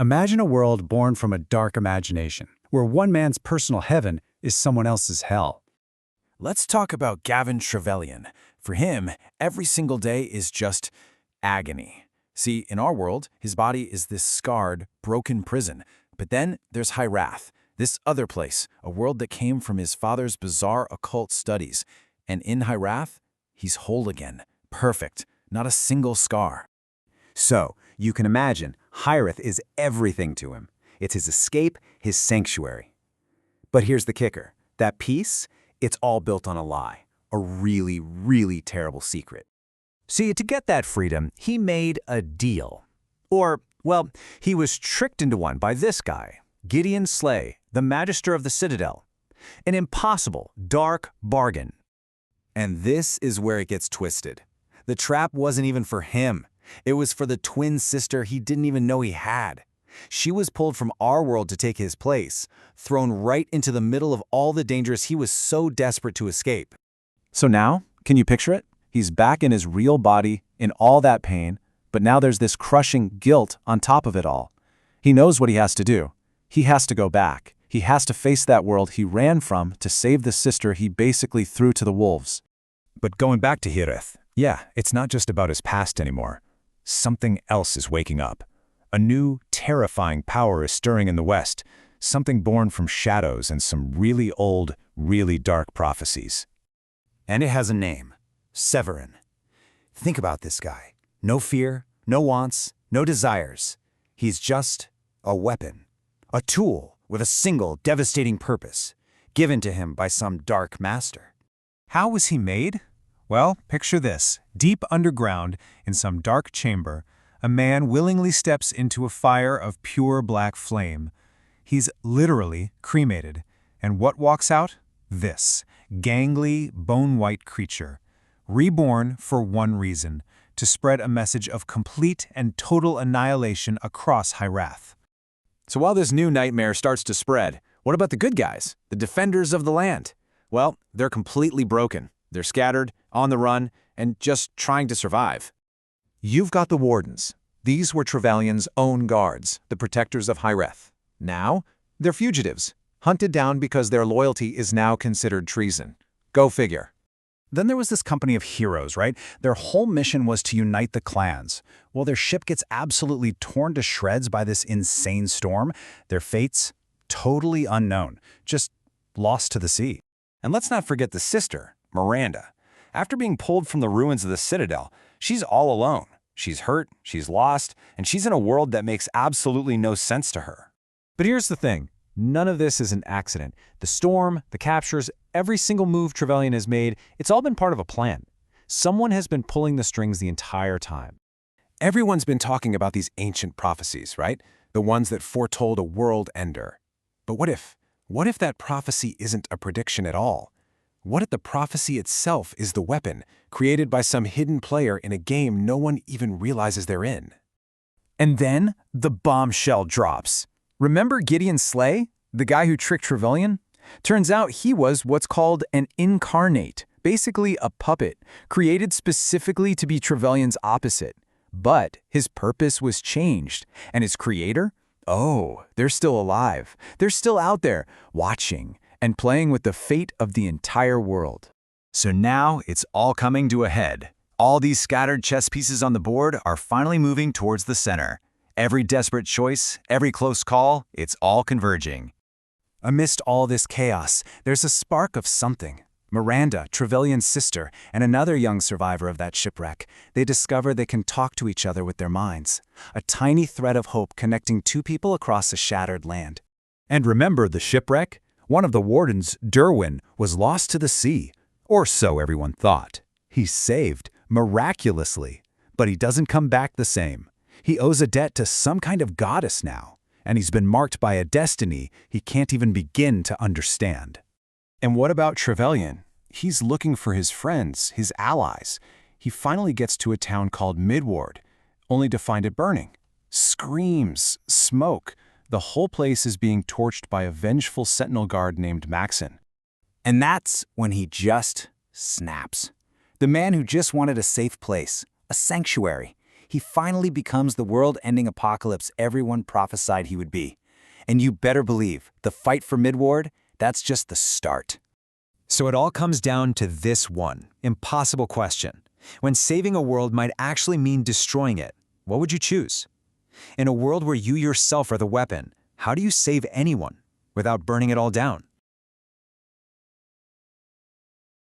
Imagine a world born from a dark imagination, where one man's personal heaven is someone else's hell. Let's talk about Gavin Trevelyan. For him, every single day is just agony. See, in our world, his body is this scarred, broken prison. But then there's Hyrath, this other place, a world that came from his father's bizarre occult studies. And in Hyrath, he's whole again, perfect, not a single scar. So, you can imagine, Hyrath is everything to him. It's his escape, his sanctuary. But here's the kicker. That peace, it's all built on a lie. A really, really terrible secret. See, to get that freedom, he made a deal. Or, well, he was tricked into one by this guy, Gideon Slay, the Magister of the Citadel. An impossible, dark bargain. And this is where it gets twisted. The trap wasn't even for him. It was for the twin sister he didn't even know he had. She was pulled from our world to take his place, thrown right into the middle of all the dangers he was so desperate to escape. So now, can you picture it? He's back in his real body, in all that pain, but now there's this crushing guilt on top of it all. He knows what he has to do. He has to go back. He has to face that world he ran from to save the sister he basically threw to the wolves. But going back to Hyrath, yeah, it's not just about his past anymore. Something else is waking up. A new, terrifying power is stirring in the West, something born from shadows and some really old, really dark prophecies. And it has a name. Severin. Think about this guy. No fear, no wants, no desires. He's just a weapon. A tool with a single devastating purpose, given to him by some dark master. How was he made? Well, picture this. Deep underground, in some dark chamber, a man willingly steps into a fire of pure black flame. He's literally cremated. And what walks out? This gangly, bone-white creature. Reborn for one reason, to spread a message of complete and total annihilation across Hyrath. So while this new nightmare starts to spread, what about the good guys, the defenders of the land? Well, they're completely broken. They're scattered, on the run, and just trying to survive. You've got the Wardens. These were Trevelyan's own guards, the protectors of Hyrath. Now, they're fugitives, hunted down because their loyalty is now considered treason. Go figure. Then there was this company of heroes, right? Their whole mission was to unite the clans. Well, their ship gets absolutely torn to shreds by this insane storm. Their fates, totally unknown, just lost to the sea. And let's not forget the sister, Miranda. After being pulled from the ruins of the Citadel, she's all alone. She's hurt, she's lost, and she's in a world that makes absolutely no sense to her. But here's the thing. None of this is an accident. The storm, the captures, every single move Trevelyan has made, it's all been part of a plan. Someone has been pulling the strings the entire time. Everyone's been talking about these ancient prophecies, right? The ones that foretold a world ender. But what if that prophecy isn't a prediction at all? What if the prophecy itself is the weapon, created by some hidden player in a game no one even realizes they're in? And then the bombshell drops. Remember Gideon Slay, the guy who tricked Trevelyan? Turns out he was what's called an incarnate, basically a puppet, created specifically to be Trevelyan's opposite. But his purpose was changed, and his creator? Oh, they're still alive. They're still out there, watching and playing with the fate of the entire world. So now it's all coming to a head. All these scattered chess pieces on the board are finally moving towards the center. Every desperate choice, every close call, it's all converging. Amidst all this chaos, there's a spark of something. Miranda, Trevelyan's sister, and another young survivor of that shipwreck, they discover they can talk to each other with their minds. A tiny thread of hope connecting two people across a shattered land. And remember the shipwreck? One of the Wardens, Derwin, was lost to the sea. Or so everyone thought. He's saved, miraculously. But he doesn't come back the same. He owes a debt to some kind of goddess now. And he's been marked by a destiny he can't even begin to understand. And what about Trevelyan? He's looking for his friends, his allies. He finally gets to a town called Midward, only to find it burning. Screams, smoke. The whole place is being torched by a vengeful sentinel guard named Maxon. And that's when he just snaps. The man who just wanted a safe place, a sanctuary. he finally becomes the world-ending apocalypse everyone prophesied he would be. And you better believe, the fight for Midward, that's just the start. So it all comes down to this one impossible question. When saving a world might actually mean destroying it, what would you choose? In a world where you yourself are the weapon, how do you save anyone without burning it all down?